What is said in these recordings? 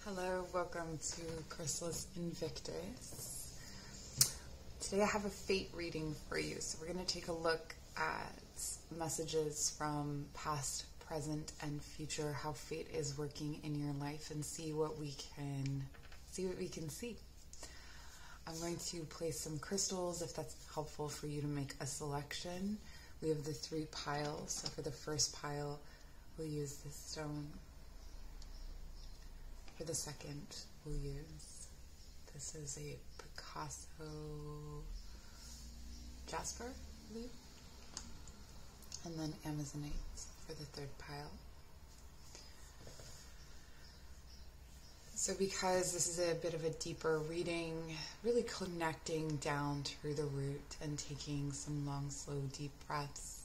Hello, welcome to Chrysalis Invictus. Today I have a fate reading for you. So we're going to take a look at messages from past, present, and future, how fate is working in your life, and see what we can see. I'm going to place some crystals if that's helpful for you to make a selection. We have the 3 piles. So for the first pile, we'll use this stone. For the second, we'll use, this is a Picasso jasper, I believe. And then Amazonite for the 3rd pile. So because this is a bit of a deeper reading, really connecting down through the root and taking some long, slow, deep breaths,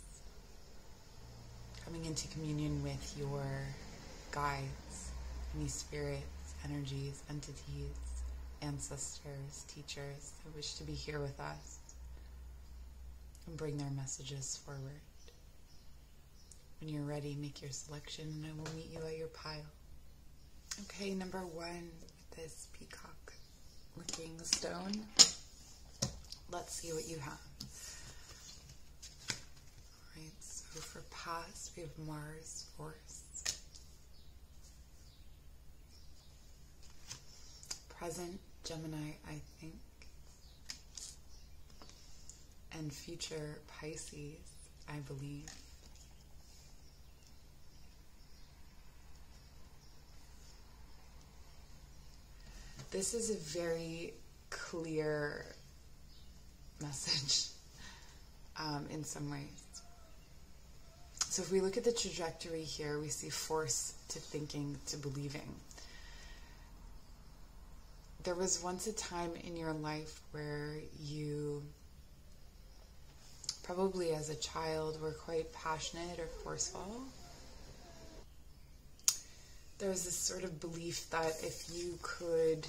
coming into communion with your guides, any spirits, energies, entities, ancestors, teachers that wish to be here with us and bring their messages forward. When you're ready, make your selection and I will meet you at your pile. Okay, number 1, this peacock looking stone. Let's see what you have. Alright, so for past, we have Mars, Force. Present, Gemini, I think. And future, Pisces, I believe. This is a very clear message in some ways. So if we look at the trajectory here, we see force to thinking to believing. There was once a time in your life where you, probably as a child, were quite passionate or forceful. There was this sort of belief that if you could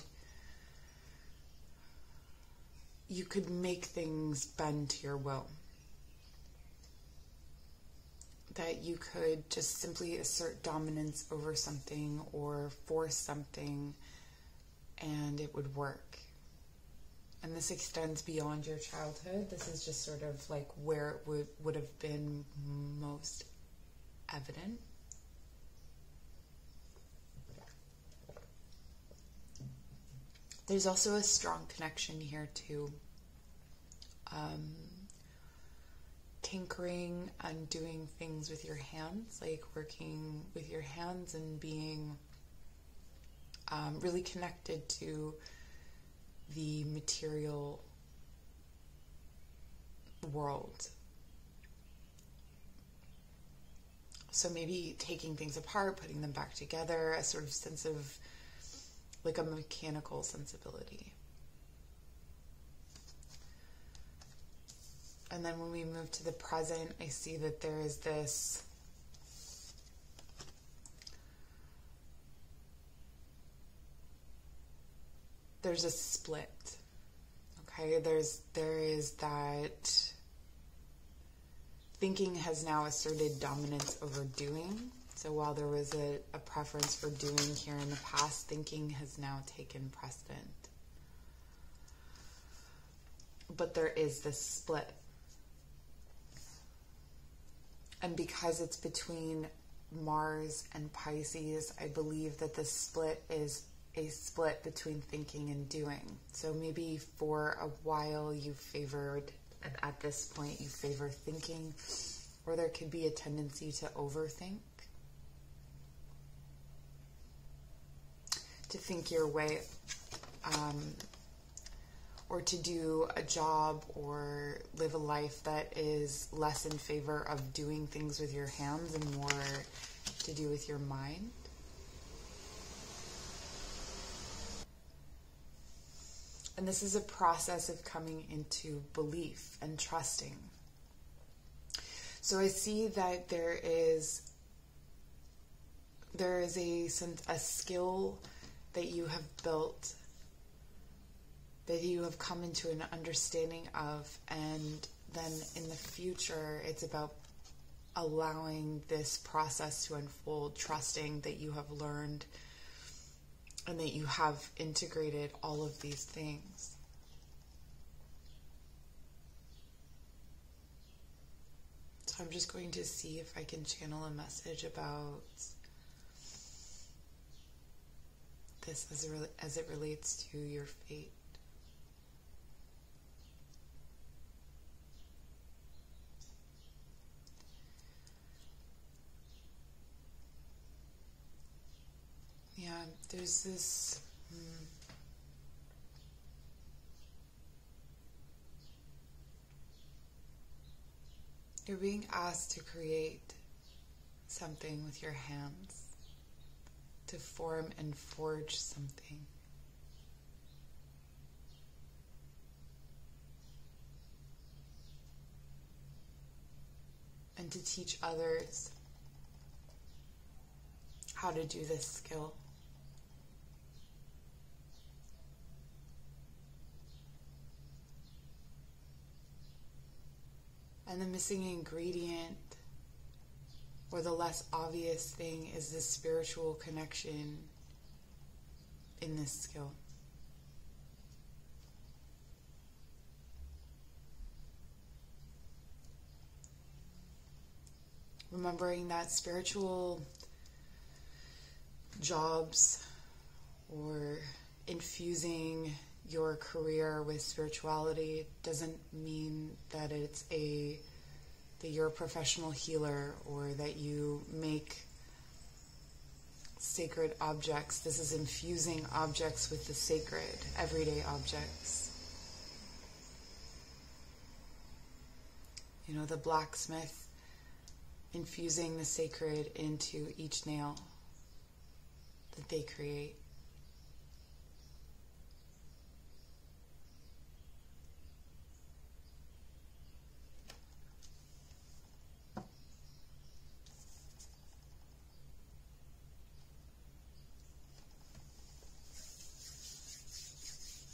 make things bend to your will. That you could just simply assert dominance over something or force something and it would work. And this extends beyond your childhood. This is just sort of like where it would have been most evident. There's also a strong connection here to tinkering and doing things with your hands, like working with your hands and being really connected to the material world. So maybe taking things apart, putting them back together, a sort of sense of like a mechanical sensibility. And then when we move to the present, I see that there is this there's a split. Okay, there is that thinking has now asserted dominance over doing. So while there was a preference for doing here in the past, thinking has now taken precedent. But there is this split. And because it's between Mars and Pisces, I believe that this split is a split between thinking and doing. So maybe for a while you favored, at this point, you favor thinking, or there could be a tendency to overthink. To think your way, or to do a job or live a life that is less in favor of doing things with your hands and more to do with your mind. And this is a process of coming into belief and trusting. So I see that there is a skill that you have built, that you have come into an understanding of, and then in the future it's about allowing this process to unfold, trusting that you have learned and that you have integrated all of these things. So I'm just going to see if I can channel a message about this as it relates to your fate. Yeah, there's this you're being asked to create something with your hands, to form and forge something. And to teach others how to do this skill. And the missing ingredient, or the less obvious thing, is the spiritual connection in this skill. Remembering that spiritual jobs or infusing your career with spirituality doesn't mean that that you're a professional healer or that you make sacred objects. This is infusing objects with the sacred, everyday objects. You know, the blacksmith infusing the sacred into each nail that they create.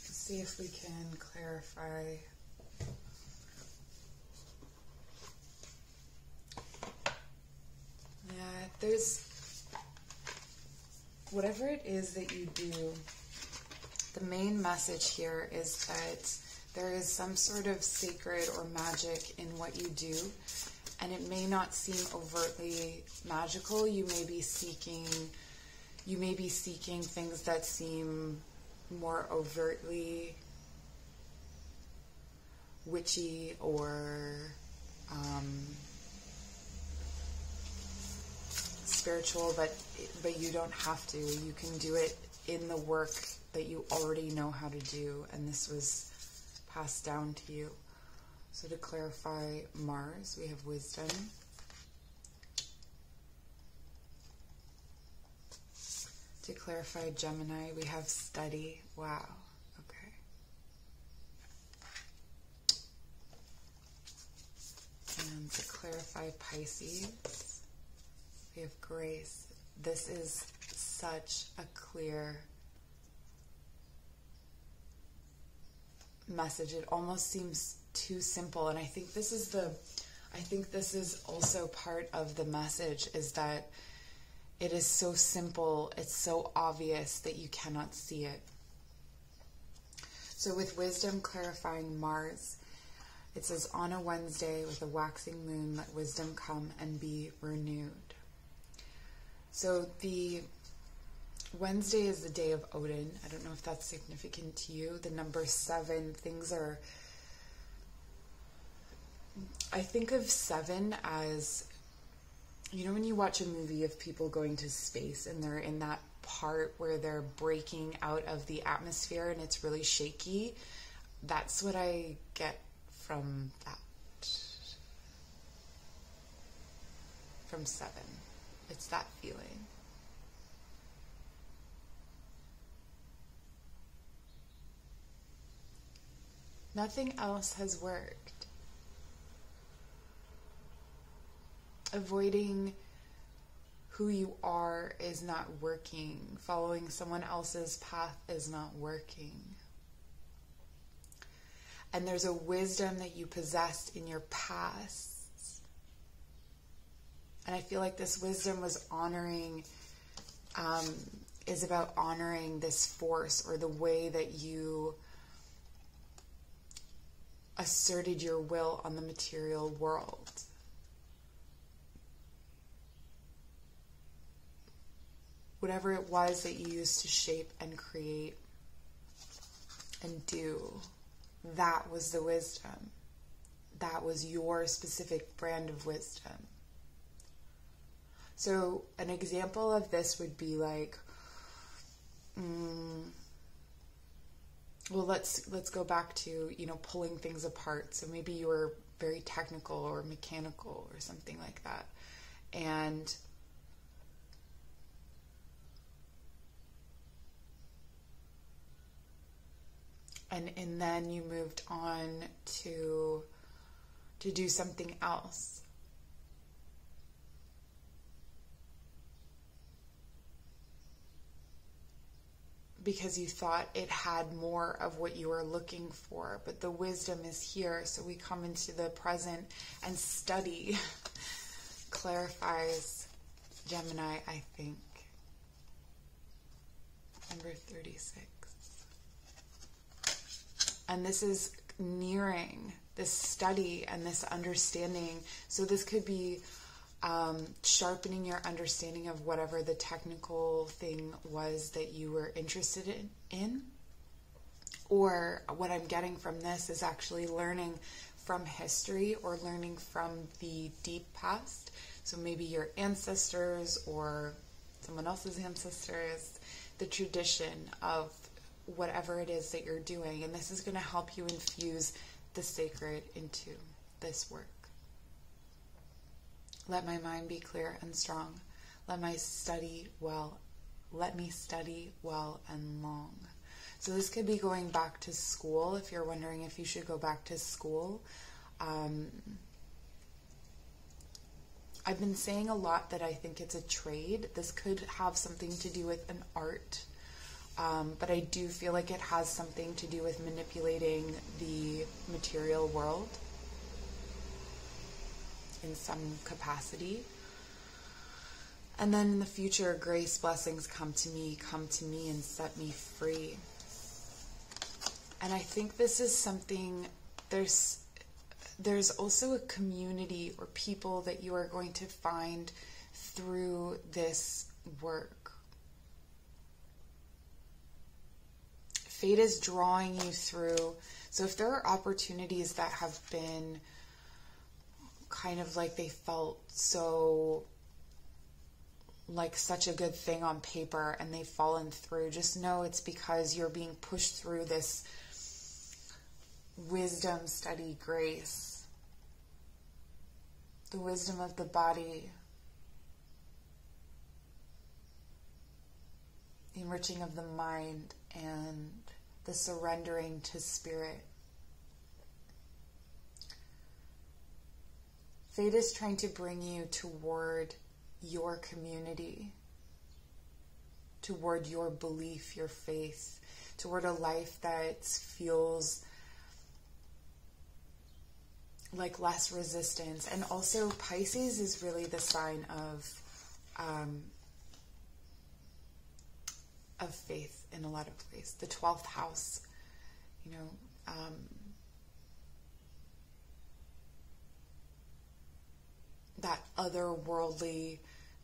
See if we can clarify that there's whatever it is that you do, the main message here is that there is some sort of sacred or magic in what you do, and it may not seem overtly magical. You may be seeking things that seem more overtly witchy or spiritual, but you don't have to. You can do it in the work that you already know how to do, and this was passed down to you. So to clarify Mars, we have wisdom. To clarify Gemini, we have study. Wow. Okay. And to clarify Pisces, we have grace. This is such a clear message. It almost seems too simple, and I think this is also part of the message, is that it is so simple, it's so obvious that you cannot see it. So with wisdom clarifying Mars, it says, on a Wednesday with a waxing moon, let wisdom come and be renewed. So the Wednesday is the day of Odin. I don't know if that's significant to you. The number 7, I think of 7 as, you know, when you watch a movie of people going to space and they're in that part where they're breaking out of the atmosphere and it's really shaky, that's what I get from that. From 7. It's that feeling. Nothing else has worked. Avoiding who you are is not working. Following someone else's path is not working. And there's a wisdom that you possessed in your past. And I feel like this wisdom was honoring is about honoring this force, or the way that you asserted your will on the material world. Whatever it was that you used to shape and create and do, that was the wisdom. That was your specific brand of wisdom. So an example of this would be like, well, let's go back to, pulling things apart. So maybe you were very technical or mechanical or something like that. And then you moved on to do something else. Because you thought it had more of what you were looking for. But the wisdom is here. So we come into the present and study. Clarifies Gemini, I think. Number 36. And this is nearing this study and this understanding. So this could be sharpening your understanding of whatever the technical thing was that you were interested in. Or what I'm getting from this is actually learning from history, or learning from the deep past. So maybe your ancestors or someone else's ancestors, the tradition of whatever it is that you're doing. And this is going to help you infuse the sacred into this work. Let my mind be clear and strong. Let me study well and long. So this could be going back to school, if you're wondering if you should go back to school. I've been saying a lot that I think it's a trade. This could have something to do with an art. But I do feel like it has something to do with manipulating the material world in some capacity. And then in the future, grace, blessings come to me and set me free. And I think this is something, there's also a community or people that you are going to find through this work. Fate is drawing you through. So if there are opportunities that have been kind of like they felt so like such a good thing on paper and they've fallen through, just know it's because you're being pushed through this wisdom, study, grace. The wisdom of the body, the enriching of the mind, and the surrendering to spirit. Fate is trying to bring you toward your community, toward your belief, your faith, toward a life that feels like less resistance. And also Pisces is really the sign of faith in a lot of ways. The 12th house, that otherworldly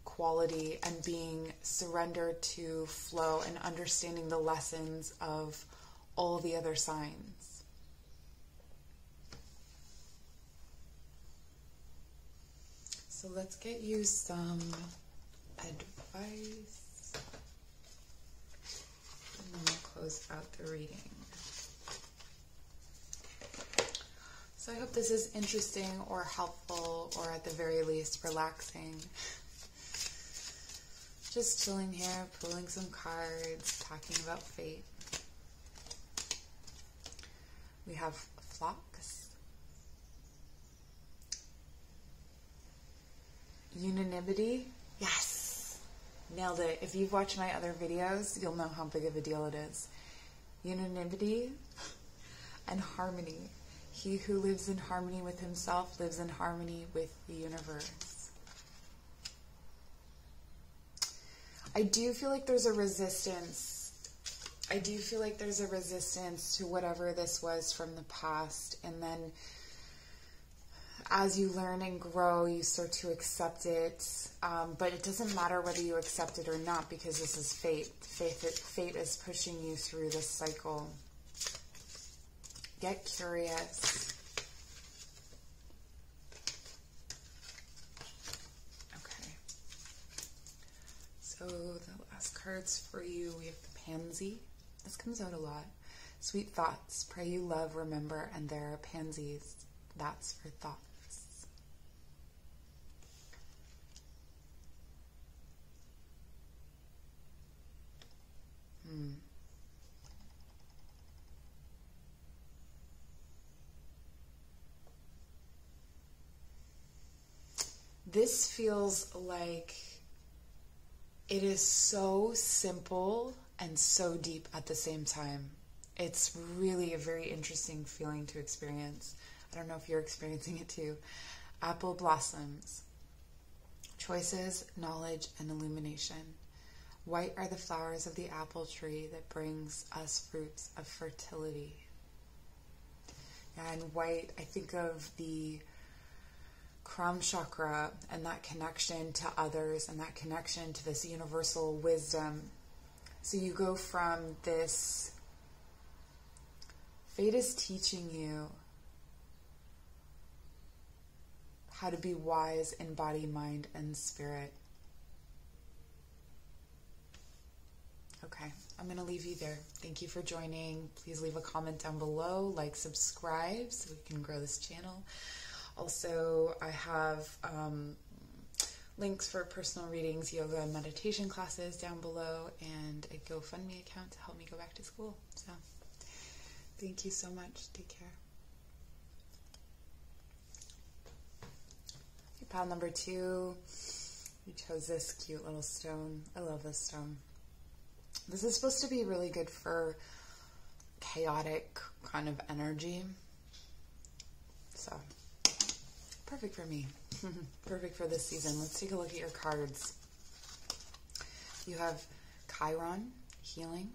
quality and being surrendered to flow and understanding the lessons of all the other signs. So let's get you some advice. And then we'll close out the reading. So I hope this is interesting or helpful, or at the very least relaxing. Just chilling here, pulling some cards, talking about fate. We have flocks. Unanimity. Yes! Nailed it. If you've watched my other videos, you'll know how big of a deal it is. Unanimity and harmony. He who lives in harmony with himself lives in harmony with the universe. I do feel like there's a resistance. I do feel like there's a resistance to whatever this was from the past. And then as you learn and grow, you start to accept it. But it doesn't matter whether you accept it or not, because this is fate. Fate is pushing you through this cycle. Get curious. Okay. So the last cards for you, we have the Pansy. This comes out a lot. Sweet thoughts. Pray you love, remember, and there are pansies. That's for thoughts. This feels like it is so simple and so deep at the same time. It's really a very interesting feeling to experience. I don't know if you're experiencing it too. Apple blossoms. Choices, knowledge, and illumination. White are the flowers of the apple tree that brings us fruits of fertility. And white, I think of the Crown chakra and that connection to others and that connection to this universal wisdom. So you go from this, fate is teaching you how to be wise in body, mind, and spirit. Okay, I'm going to leave you there. Thank you for joining. Please leave a comment down below, like, subscribe so we can grow this channel. Also, I have links for personal readings, yoga, and meditation classes down below, and a GoFundMe account to help me go back to school. So, thank you so much. Take care. Okay, pile number 2. You chose this cute little stone. I love this stone. This is supposed to be really good for chaotic kind of energy. So, perfect for me. Perfect for this season. Let's take a look at your cards. You have Chiron, healing.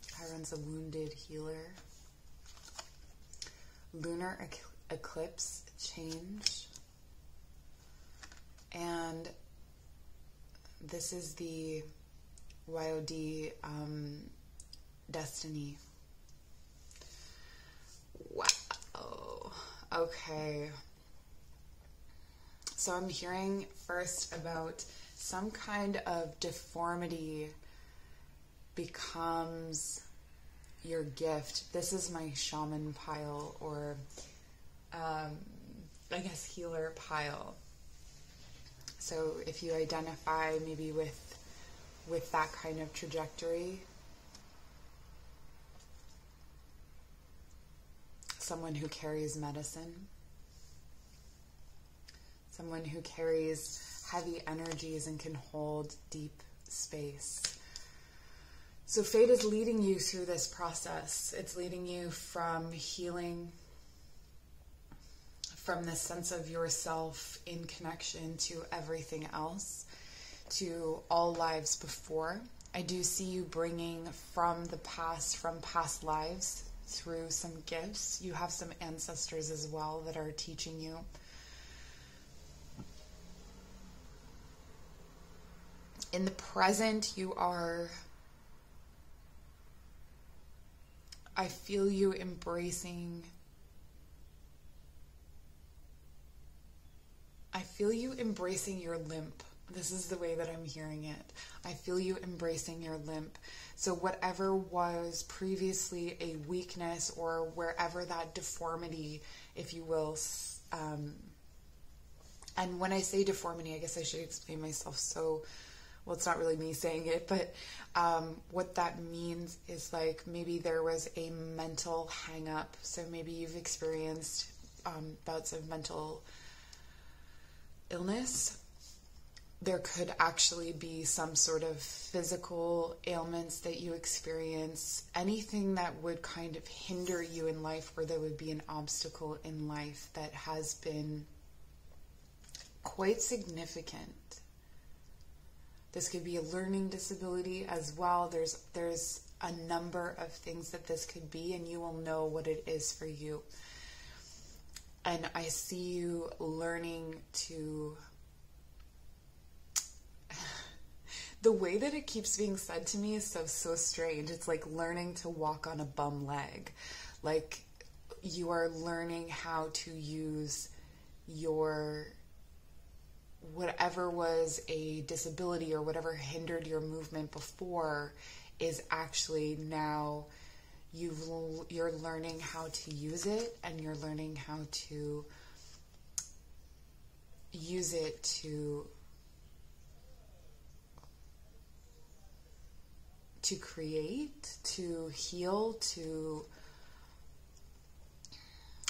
Chiron's a wounded healer. Lunar eclipse, change. And this is the YOD destiny. Wow. Okay. So I'm hearing first about some kind of deformity becomes your gift. This is my shaman pile, or I guess healer pile. So if you identify maybe with that kind of trajectory, someone who carries medicine, someone who carries heavy energies and can hold deep space. So fate is leading you through this process. It's leading you from healing, from this sense of yourself in connection to everything else, to all lives before. I do see you bringing from the past, from past lives, through some gifts. You have some ancestors as well that are teaching you. In the present, you are, I feel you embracing, your limp. This is the way that I'm hearing it. I feel you embracing your limp. So whatever was previously a weakness, or wherever that deformity, if you will, and when I say deformity, I guess I should explain myself. So, well, it's not really me saying it, but what that means is, like, maybe there was a mental hang up. So maybe you've experienced bouts of mental illness. There could actually be some sort of physical ailments that you experience, anything that would kind of hinder you in life, where there would be an obstacle in life that has been quite significant This could be a learning disability as well. There's a number of things that this could be, and you will know what it is for you. And I see you learning to... The way that it keeps being said to me is so strange. It's like learning to walk on a bum leg. Like you are learning how to use your... whatever was a disability or whatever hindered your movement before is actually now you're learning how to use it, and you're learning how to use it to create, to heal, to...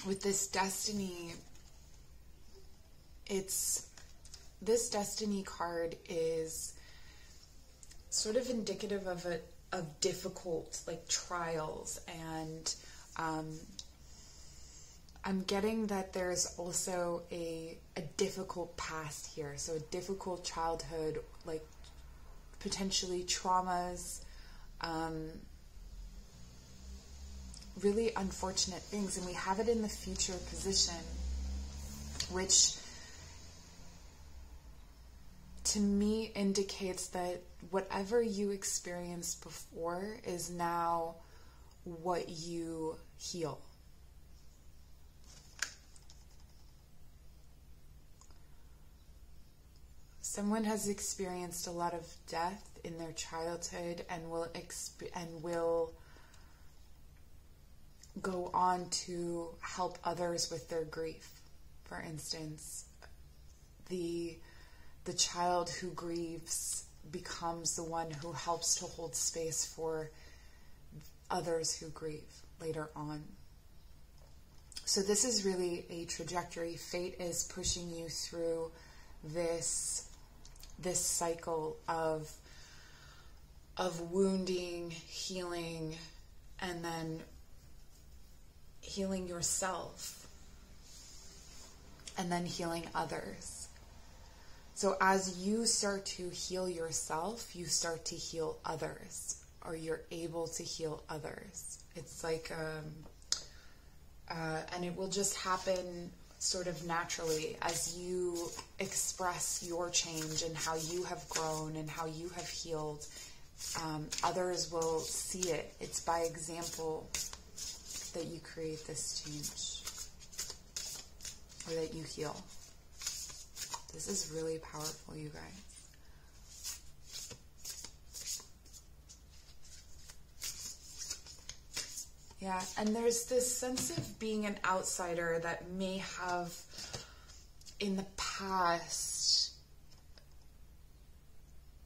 With this destiny, this destiny card is sort of indicative of difficult, like, trials, and I'm getting that there's also a difficult past here. So a difficult childhood, like potentially traumas, really unfortunate things, and we have it in the future position, which to me indicates that whatever you experienced before is now what you heal. Someone has experienced a lot of death in their childhood and will go on to help others with their grief. For instance, the child who grieves becomes the one who helps to hold space for others who grieve later on. So this is really a trajectory. Fate is pushing you through this cycle of wounding, healing, and then healing yourself, and then healing others. So as you start to heal yourself, you start to heal others, or you're able to heal others. It's like, and it will just happen sort of naturally as you express your change and how you have grown and how you have healed. Others will see it. It's by example that you create this change, or that you heal. This is really powerful, you guys. Yeah, and there's this sense of being an outsider that may have, in the past,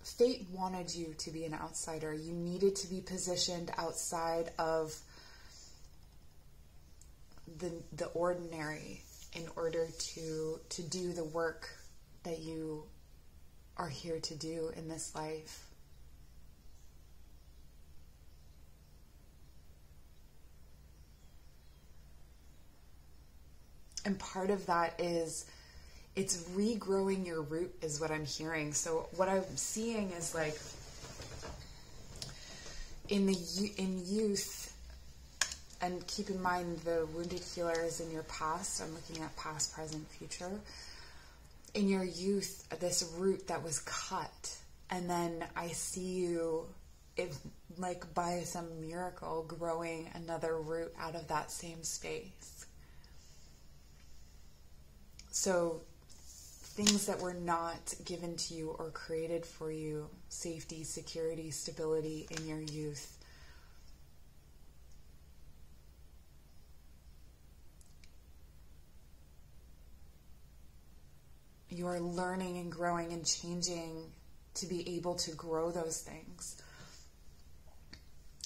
fate wanted you to be an outsider. You needed to be positioned outside of the ordinary in order to do the work that you are here to do in this life. And part of that is, it's regrowing your root is what I'm hearing. So what I'm seeing is, like, in youth, and keep in mind the wounded healer is in your past. I'm looking at past, present, future. In your youth, this root that was cut, and then I see you, like by some miracle, growing another root out of that same space. So things that were not given to you or created for you, safety, security, stability in your youth, you are learning and growing and changing to be able to grow those things.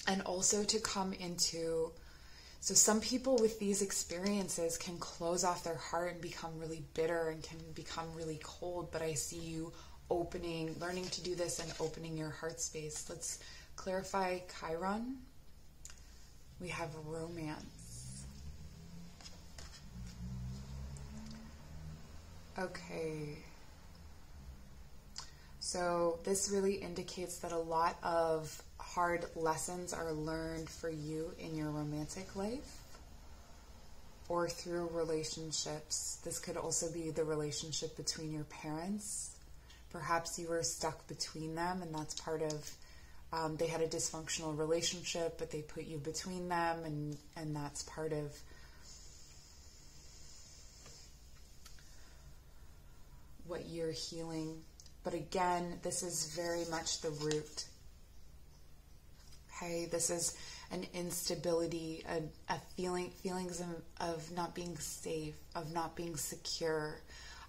And also to come into... So some people with these experiences can close off their heart and become really bitter and can become really cold, but I see you learning to do this and opening your heart space. Let's clarify Chiron. We have romance. Okay. So this really indicates that a lot of hard lessons are learned for you in your romantic life or through relationships. This could also be the relationship between your parents. Perhaps you were stuck between them, and that's part of, they had a dysfunctional relationship, but they put you between them, and that's part of what you're healing. But again, this is very much the root. Okay, this is an instability, a feelings of not being safe, of not being secure,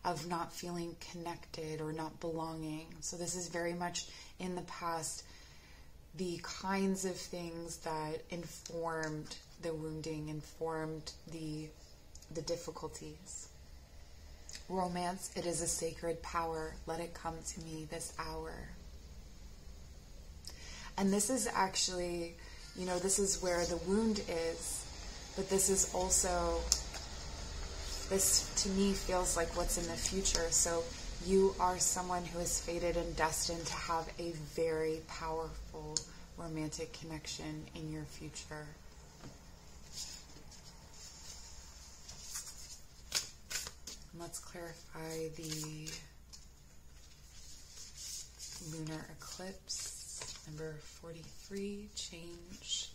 of not feeling connected or not belonging. So this is very much in the past, the kinds of things that informed the wounding, informed the difficulties. Romance, it is a sacred power. Let it come to me this hour. And this is actually, this is where the wound is, but this is also, this to me feels like what's in the future. So you are someone who is fated and destined to have a very powerful romantic connection in your future. Let's clarify the lunar eclipse, number 43, change,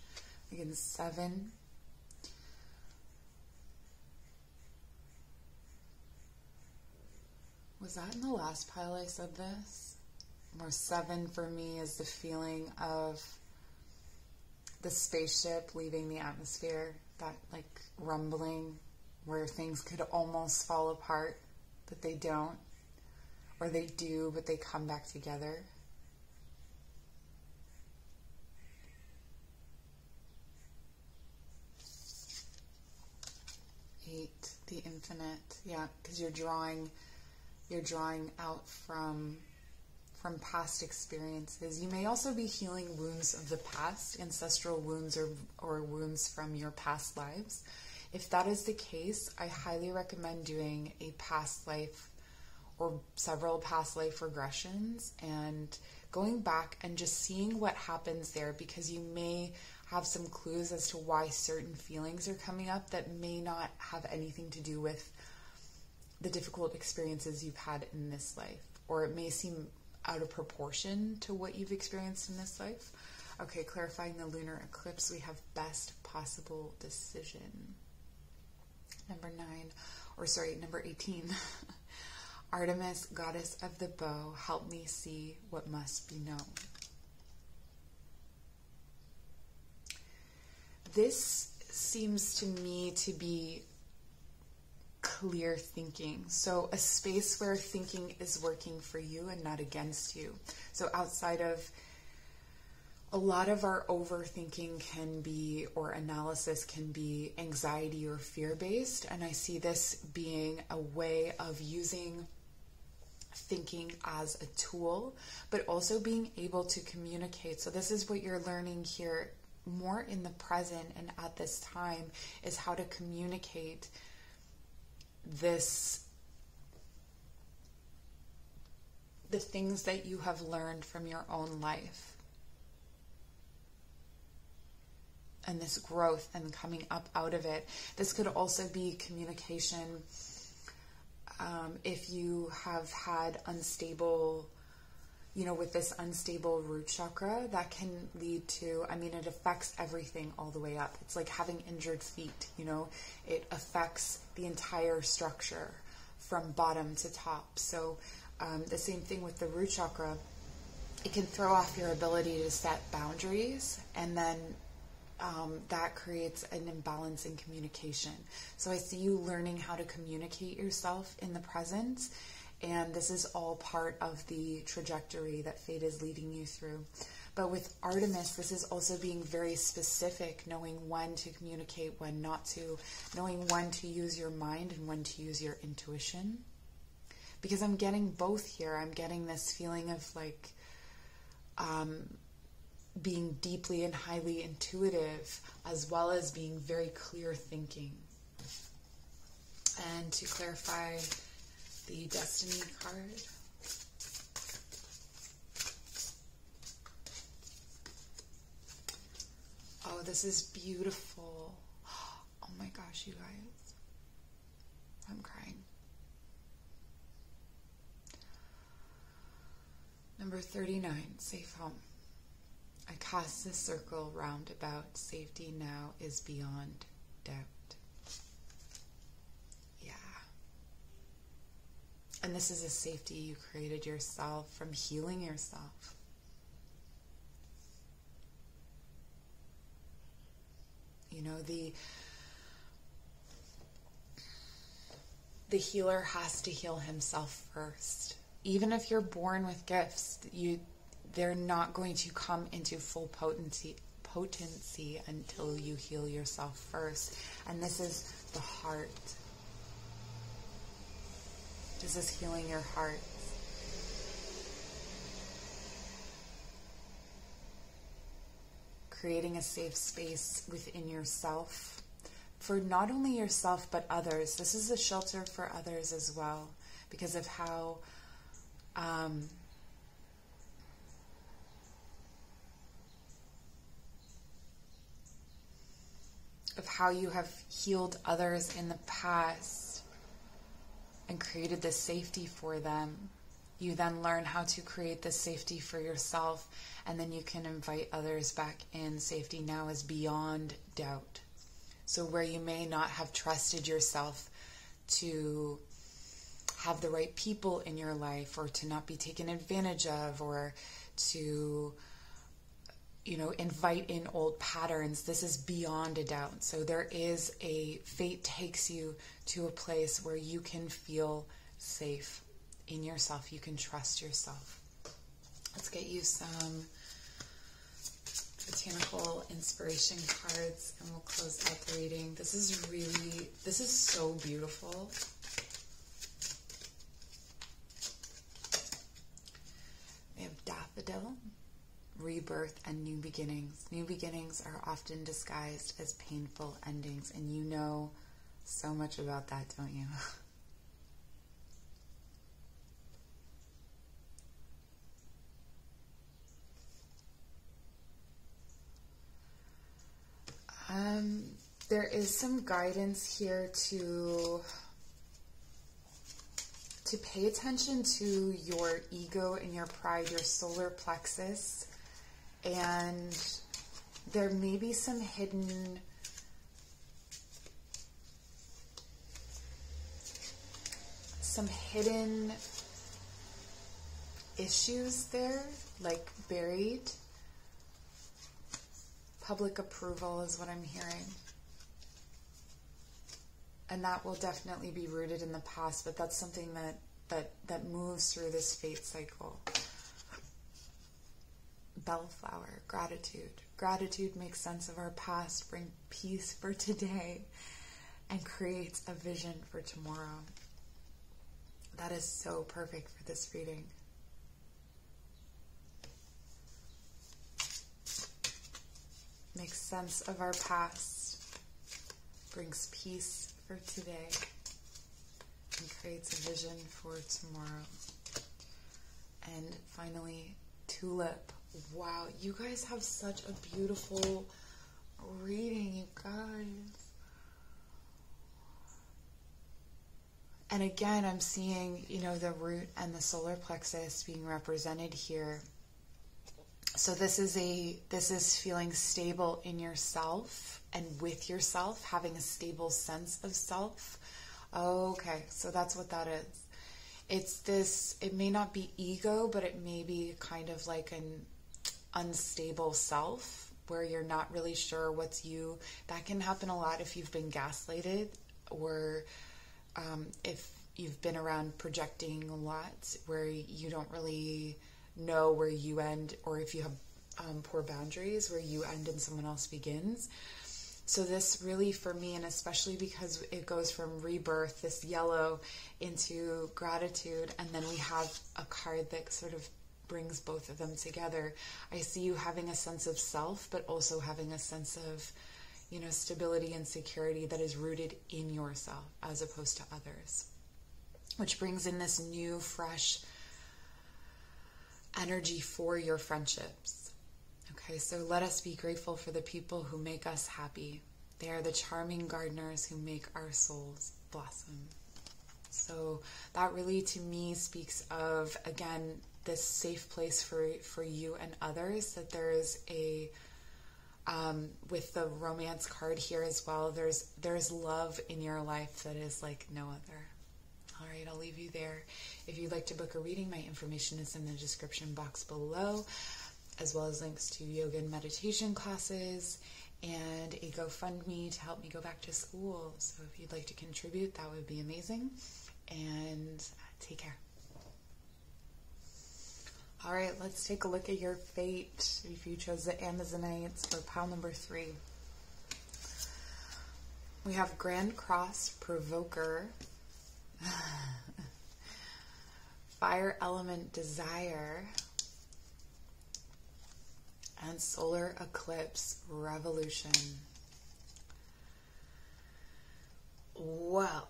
again 7. Was that in the last pile I said this? Or 7 for me is the feeling of the spaceship leaving the atmosphere, that like rumbling, where things could almost fall apart, but they don't. Or they do, but they come back together. 8, the infinite. Yeah, because you're drawing out from past experiences. You may also be healing wounds of the past, ancestral wounds or wounds from your past lives. If that is the case, I highly recommend doing a past life or several past life regressions and going back and just seeing what happens there, because you may have some clues as to why certain feelings are coming up that may not have anything to do with the difficult experiences you've had in this life, or it may seem out of proportion to what you've experienced in this life. Okay, clarifying the lunar eclipse, we have best possible decision. Number 18. Artemis, goddess of the bow, help me see what must be known. This seems to me to be clear thinking. So a space where thinking is working for you and not against you. So outside of a lot of our overthinking can be, or analysis can be, anxiety or fear-based. And I see this being a way of using thinking as a tool, but also being able to communicate. So this is what you're learning here more in the present and at this time, is how to communicate the things that you have learned from your own life. And this growth and coming up out of it. This could also be communication. If you have had unstable, with this unstable root chakra, that can lead to, it affects everything all the way up. It's like having injured feet, it affects the entire structure from bottom to top. So the same thing with the root chakra. It can throw off your ability to set boundaries, and then that creates an imbalance in communication. So I see you learning how to communicate yourself in the present, and this is all part of the trajectory that fate is leading you through. But with Artemis, this is also being very specific, knowing when to communicate, when not to, knowing when to use your mind and when to use your intuition. Because I'm getting both here. I'm getting this feeling of like, being deeply and highly intuitive, as well as being very clear thinking. And to clarify the Destiny card, this is beautiful. Oh my gosh, you guys. I'm crying. Number 39, safe home. I cast this circle round about. Safety now is beyond doubt. Yeah. And this is a safety you created yourself from healing yourself. You know, the healer has to heal himself first. Even if you're born with gifts, they're not going to come into full potency until you heal yourself first. And this is the heart. This is healing your heart. Creating a safe space within yourself for not only yourself but others. This is a shelter for others as well, because of how you have healed others in the past and created this safety for them. You then learn how to create this safety for yourself, and then you can invite others back in. Safety now is beyond doubt. So where you may not have trusted yourself to have the right people in your life, or to not be taken advantage of, or to, invite in old patterns, this is beyond a doubt. So there is fate takes you to a place where you can feel safe in yourself. You can trust yourself. Let's get you some botanical inspiration cards and we'll close out the reading. This is so beautiful. We have daffodil, rebirth, and new beginnings. New beginnings are often disguised as painful endings, and you know so much about that, don't you? There is some guidance here to pay attention to your ego and your pride, your solar plexus, and there may be some hidden issues there, like buried. Public approval is what I'm hearing. And that will definitely be rooted in the past, but that's something that moves through this fate cycle. Bellflower, gratitude. Gratitude makes sense of our past, brings peace for today, and creates a vision for tomorrow. That is so perfect for this reading. Makes sense of our past, brings peace for today, and creates a vision for tomorrow. And finally, tulip. Wow, you guys have such a beautiful reading, you guys. And again, I'm seeing, the root and the solar plexus being represented here. So this is feeling stable in yourself and with yourself, having a stable sense of self. Okay, so that's what that is. It may not be ego, but it may be kind of like an unstable self where you're not really sure what's you. That can happen a lot if you've been gaslighted, or if you've been around projecting a lot where you don't really know where you end, or if you have poor boundaries where you end and someone else begins. So this really, for me, and especially because it goes from rebirth, this yellow, into gratitude, and then we have a card that sort of brings both of them together. I see you having a sense of self, but also having a sense of, stability and security that is rooted in yourself as opposed to others, which brings in this new, fresh energy for your friendships. Okay, so let us be grateful for the people who make us happy. They are the charming gardeners who make our souls blossom. So that really, to me, speaks of, again, this safe place for you and others, that there is a, with the romance card here as well, there's love in your life that is like no other. All right, I'll leave you there. If you'd like to book a reading, my information is in the description box below, as well as links to yoga and meditation classes and a GoFundMe to help me go back to school. So if you'd like to contribute, that would be amazing. And take care. All right, let's take a look at your fate. If you chose the Amazonites for pile number 3. We have Grand Cross Provoker, Fire Element Desire, and Solar Eclipse Revolution. Well,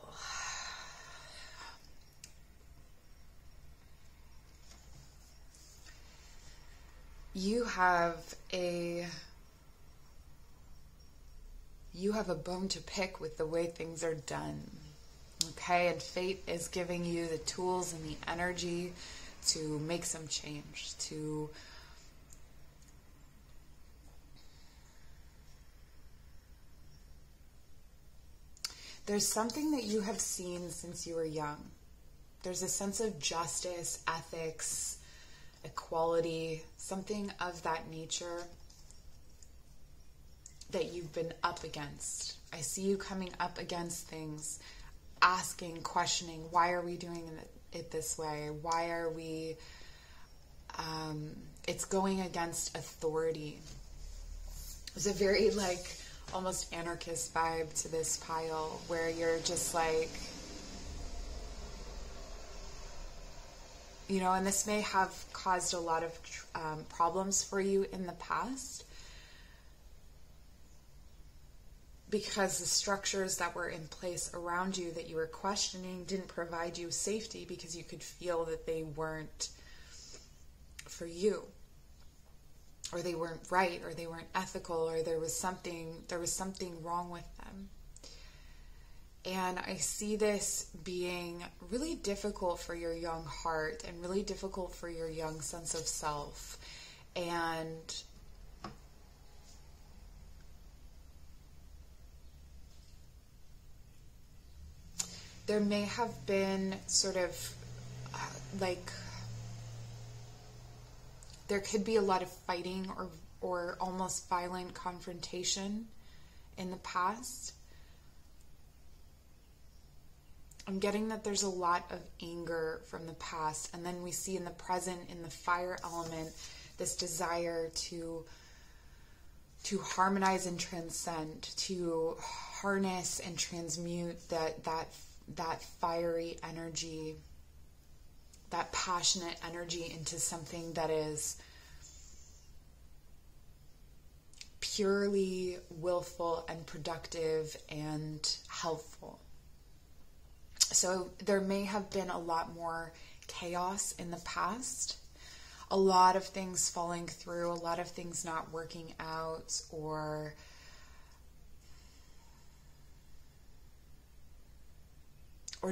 you have a bone to pick with the way things are done. Okay, and fate is giving you the tools and the energy to make some change, There's something that you have seen since you were young. There's a sense of justice, ethics, equality, something of that nature that you've been up against. I see you coming up against things, asking, questioning, why are we doing it this way? Why are we, it's going against authority. There's a very almost anarchist vibe to this pile where you're just and this may have caused a lot of problems for you in the past because the structures that were in place around you that you were questioning didn't provide you safety because you could feel that they weren't for you, or they weren't right, or they weren't ethical, or there was something wrong with them. And I see this being really difficult for your young heart and really difficult for your young sense of self. And there may have been sort of there could be a lot of fighting or almost violent confrontation in the past. I'm getting that there's a lot of anger from the past, and then we see in the present, in the fire element, this desire to harmonize and transcend, to harness and transmute that fiery energy, that passionate energy into something that is purely willful and productive and helpful. So there may have been a lot more chaos in the past, a lot of things falling through, a lot of things not working out, or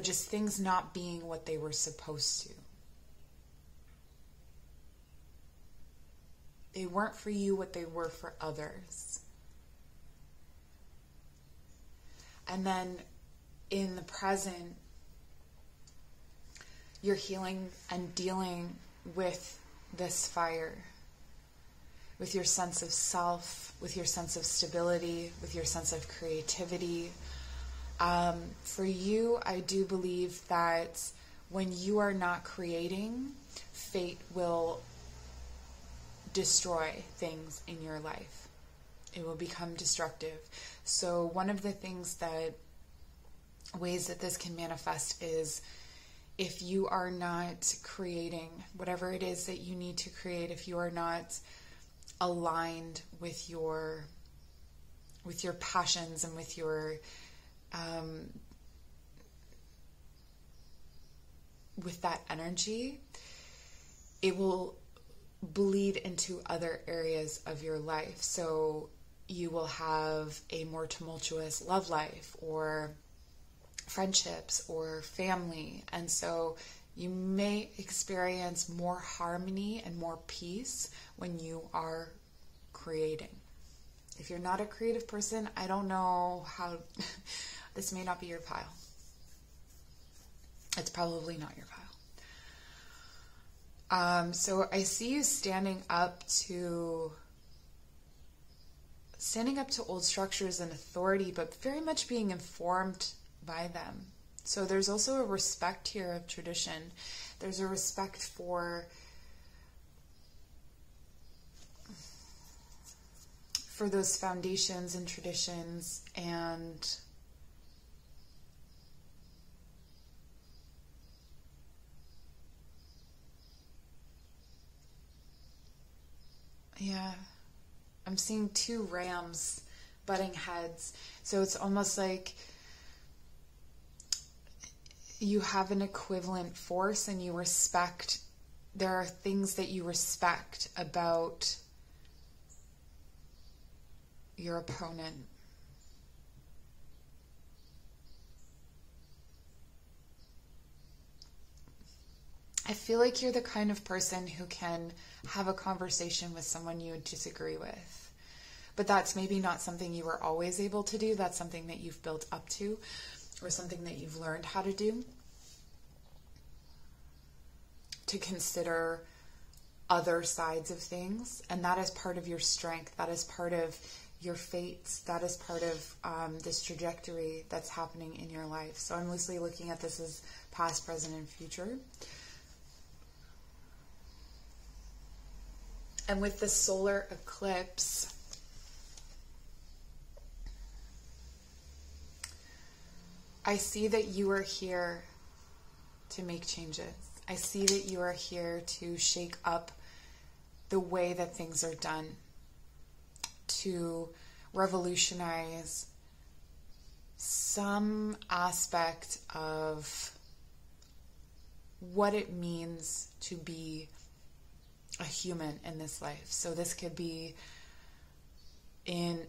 just things not being what they were supposed to. They weren't for you what they were for others. And then in the present, you're healing and dealing with this fire, with your sense of self, with your sense of stability, with your sense of creativity. For you, I do believe that when you are not creating, fate will destroy things in your life. It will become destructive. So one of the ways that this can manifest is if you are not creating whatever it is that you need to create, if you are not aligned with your passions and with your with that energy, it will bleed into other areas of your life. So you will have a more tumultuous love life or friendships or family. And so you may experience more harmony and more peace when you are creating. If you're not a creative person, I don't know how, this may not be your pile. It's probably not your pile. So I see you standing up to old structures and authority, but very much being informed by them. So there's also a respect here of tradition. There's a respect for those foundations and traditions, and yeah, I'm seeing two rams butting heads. So it's almost like you have an equivalent force and you respect, there are things that you respect about your opponent. I feel like you're the kind of person who can have a conversation with someone you disagree with. But that's maybe not something you were always able to do. That's something that you've built up to, or something that you've learned how to do. To consider other sides of things. And that is part of your strength. That is part of your fate. That is part of this trajectory that's happening in your life. So I'm loosely looking at this as past, present, and future. And with the solar eclipse, I see that you are here to make changes. I see that you are here to shake up the way that things are done, to revolutionize some aspect of what it means to be a human in this life. So this could be in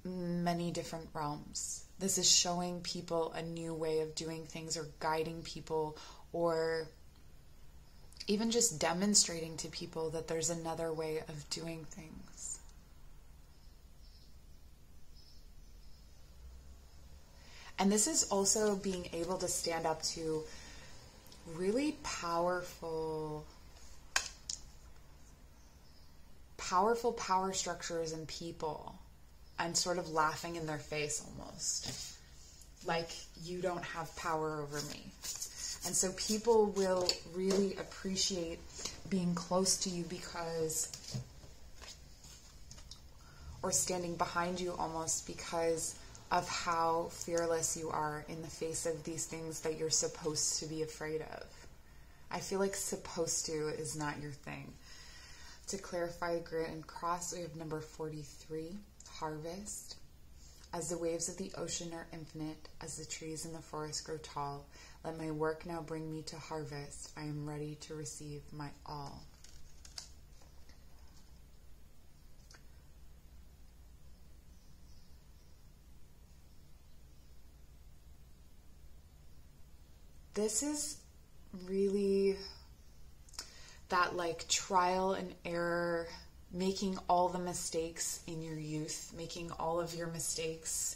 many different realms. This is showing people a new way of doing things, or guiding people, or even just demonstrating to people that there's another way of doing things. And this is also being able to stand up to really powerful power structures and people, and sort of laughing in their face almost. Like, you don't have power over me. And so people will really appreciate being close to you because, or standing behind you almost, because of how fearless you are in the face of these things that you're supposed to be afraid of. I feel like supposed to is not your thing. To clarify grid and cross, we have number 43, harvest. As the waves of the ocean are infinite, as the trees in the forest grow tall, let my work now bring me to harvest. I am ready to receive my all. This is really that like trial and error, making all the mistakes in your youth, making all of your mistakes.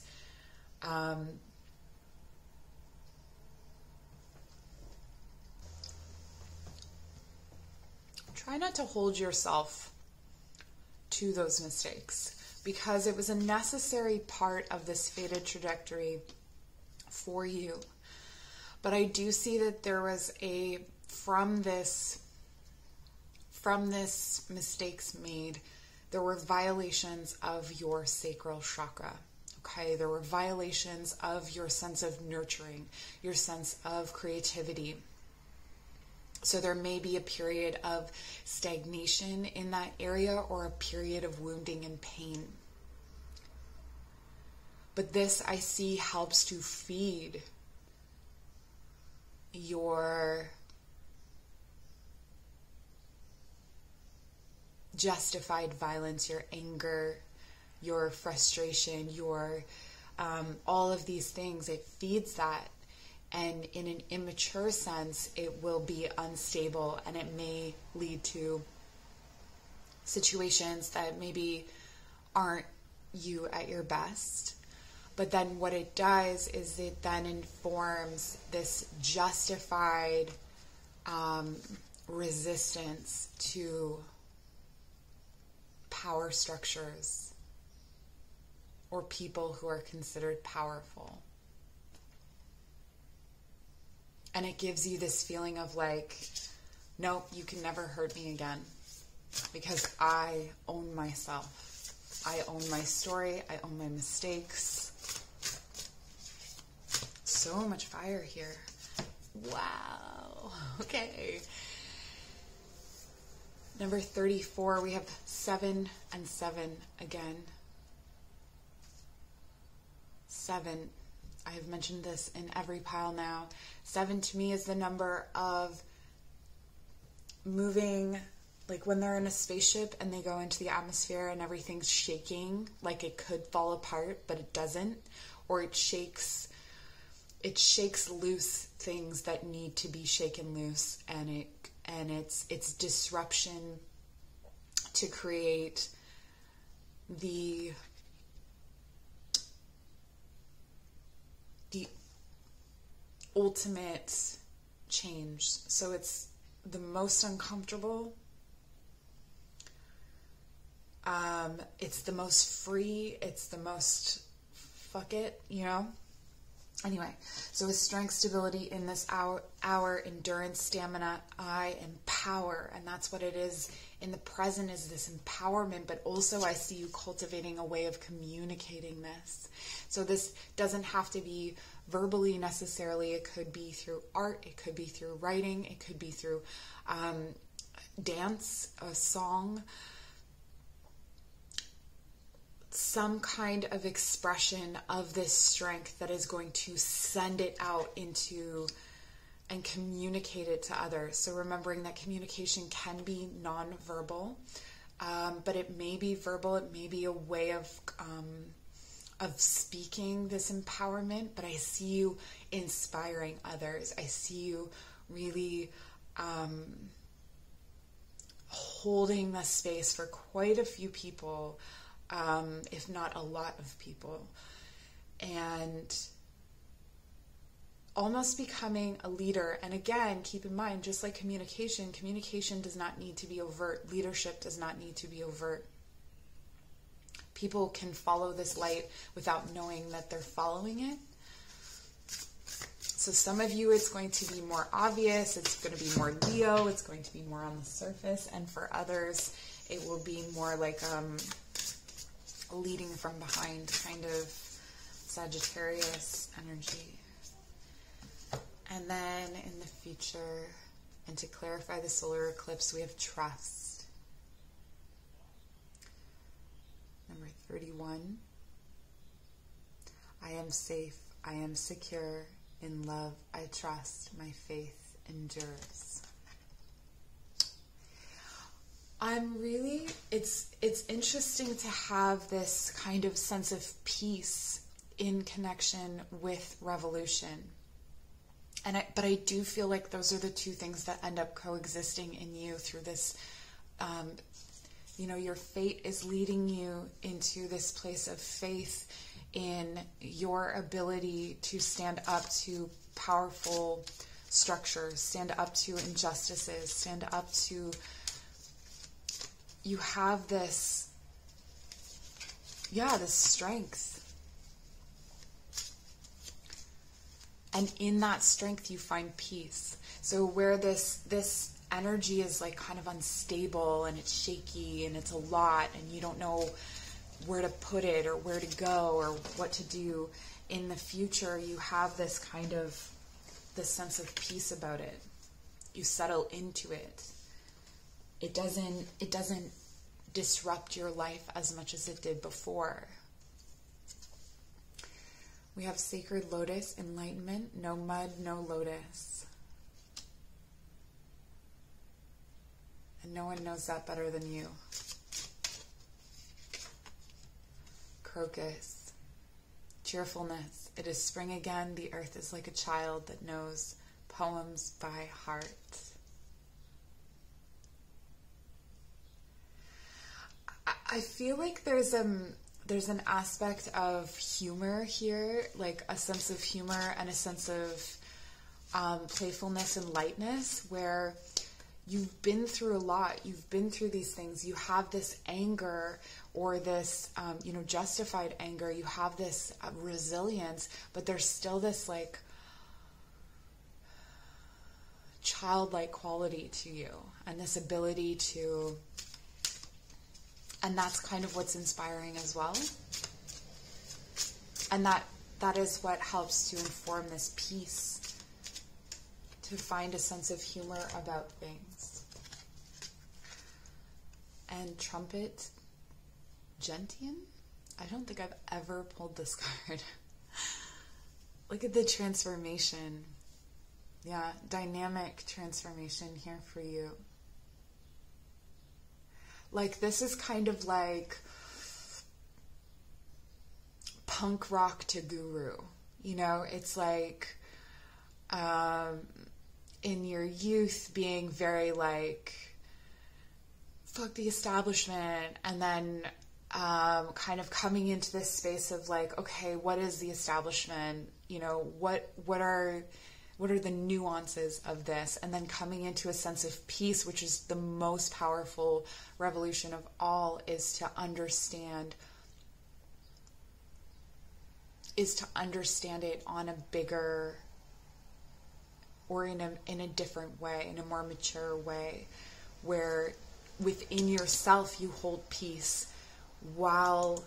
Try not to hold yourself to those mistakes, because it was a necessary part of this fated trajectory for you. But I do see that there was from this mistakes made, there were violations of your sacral chakra. Okay, there were violations of your sense of nurturing, your sense of creativity. So there may be a period of stagnation in that area, or a period of wounding and pain. But this, I see, helps to feed your justified violence, your anger, your frustration, your all of these things. It feeds that. And in an immature sense, it will be unstable, and it may lead to situations that maybe aren't you at your best. But then what it does is it then informs this justified resistance to power structures or people who are considered powerful. And it gives you this feeling of like, nope, you can never hurt me again because I own myself. I own my story. I own my mistakes. So much fire here. Wow. Okay. Number 34, we have 7 and 7 again. 7. I have mentioned this in every pile now. 7 to me is the number of moving, like when they're in a spaceship and they go into the atmosphere and everything's shaking, like it could fall apart, but it doesn't. Or it shakes loose things that need to be shaken loose, and it's disruption to create the ultimate change. So it's the most uncomfortable. It's the most free. It's the most fuck it, you know? Anyway, so with strength, stability in this hour, endurance, stamina, I empower. And that's what it is in the present, is this empowerment. But also I see you cultivating a way of communicating this. So this doesn't have to be verbally necessarily. It could be through art. It could be through writing. It could be through dance, a song, some kind of expression of this strength that is going to send it out into and communicate it to others. So remembering that communication can be non-verbal, but it may be verbal. It may be a way of speaking this empowerment, but I see you inspiring others. I see you really holding the space for quite a few people, if not a lot of people, and almost becoming a leader. And again, keep in mind, just like communication does not need to be overt. Leadership does not need to be overt. People can follow this light without knowing that they're following it. So some of you, it's going to be more obvious. It's going to be more Leo. It's going to be more on the surface. And for others, it will be more like leading from behind, kind of Sagittarius energy. And then in the future, and to clarify the solar eclipse, we have trust. Number 31. I am safe. I am secure. In love, I trust. My faith endures. It's interesting to have this kind of sense of peace in connection with revolution. But I do feel like those are the two things that end up coexisting in you through this, your fate is leading you into this place of faith in your ability to stand up to powerful structures, stand up to injustices, stand up to, you have this strength. And in that strength, you find peace. So where this energy is like kind of unstable and it's shaky and it's a lot and you don't know where to put it or where to go or what to do, in the future, you have this kind of, this sense of peace about it. You settle into it. It doesn't disrupt your life as much as it did before. We have sacred lotus, enlightenment, no mud, no lotus. And no one knows that better than you. Crocus. Cheerfulness. It is spring again. The earth is like a child that knows poems by heart. I feel like there's an aspect of humor here, like a sense of humor and a sense of playfulness and lightness, where you've been through a lot. You've been through these things. You have this anger or this, justified anger. You have this resilience, but there's still this like childlike quality to you and this ability to, and that's kind of what's inspiring as well. And that is what helps to inform this piece, to find a sense of humor about things. And trumpet, gentian? I don't think I've ever pulled this card. Look at the transformation. Yeah, dynamic transformation here for you. Like, this is kind of like punk rock to guru. It's like in your youth being very like, fuck the establishment, and then kind of coming into this space of like, okay, what is the establishment? What are the nuances of this? And then coming into a sense of peace, which is the most powerful revolution of all, is to understand it on a bigger, or in a different way, in a more mature way, where within yourself you hold peace while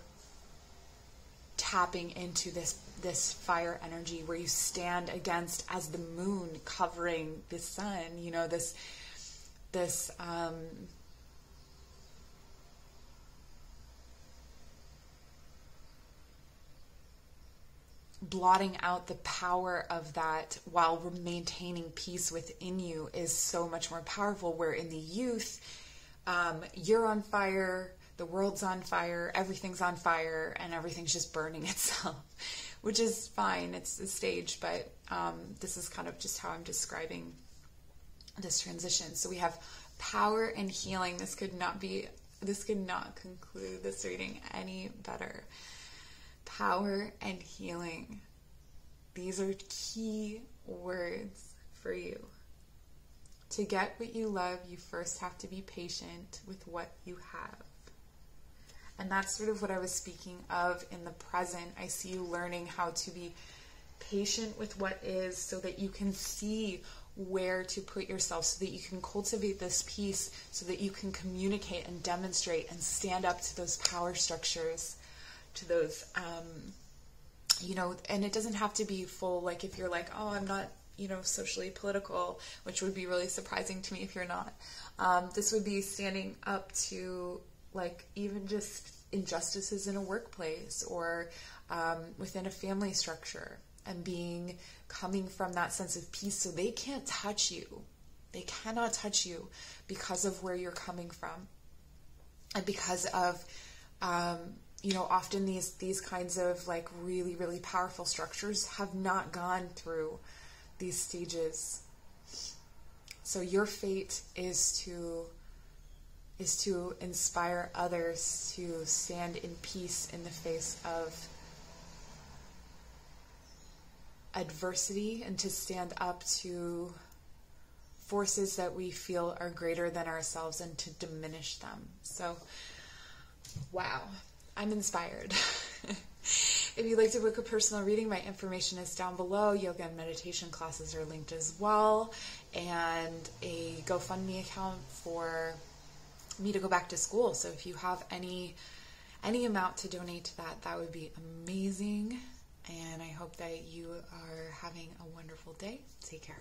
tapping into this fire energy, where you stand against, as the moon covering the sun, this blotting out the power of that while maintaining peace within you is so much more powerful. Where in the youth, you're on fire, the world's on fire, everything's on fire, and everything's just burning itself, which is fine. It's a stage, but this is kind of just how I'm describing this transition. So we have power and healing. This could not conclude this reading any better. Power and healing. These are key words for you. To get what you love, you first have to be patient with what you have. And that's sort of what I was speaking of in the present. I see you learning how to be patient with what is, so that you can see where to put yourself, so that you can cultivate this peace, so that you can communicate and demonstrate and stand up to those power structures, to those, and it doesn't have to be full, like if you're like, oh, I'm not, socially political, which would be really surprising to me if you're not. This would be standing up to, like, even just injustices in a workplace or within a family structure, and coming from that sense of peace, so they can't touch you. They cannot touch you because of where you're coming from, and because of often these kinds of like really, really powerful structures have not gone through these stages. So your fate is to inspire others to stand in peace in the face of adversity, and to stand up to forces that we feel are greater than ourselves, and to diminish them. So, wow, I'm inspired. If you'd like to book a personal reading, my information is down below. Yoga and meditation classes are linked as well, and a GoFundMe account for me to go back to school. So if you have any amount to donate to that would be amazing. And I hope that you are having a wonderful day. Take care.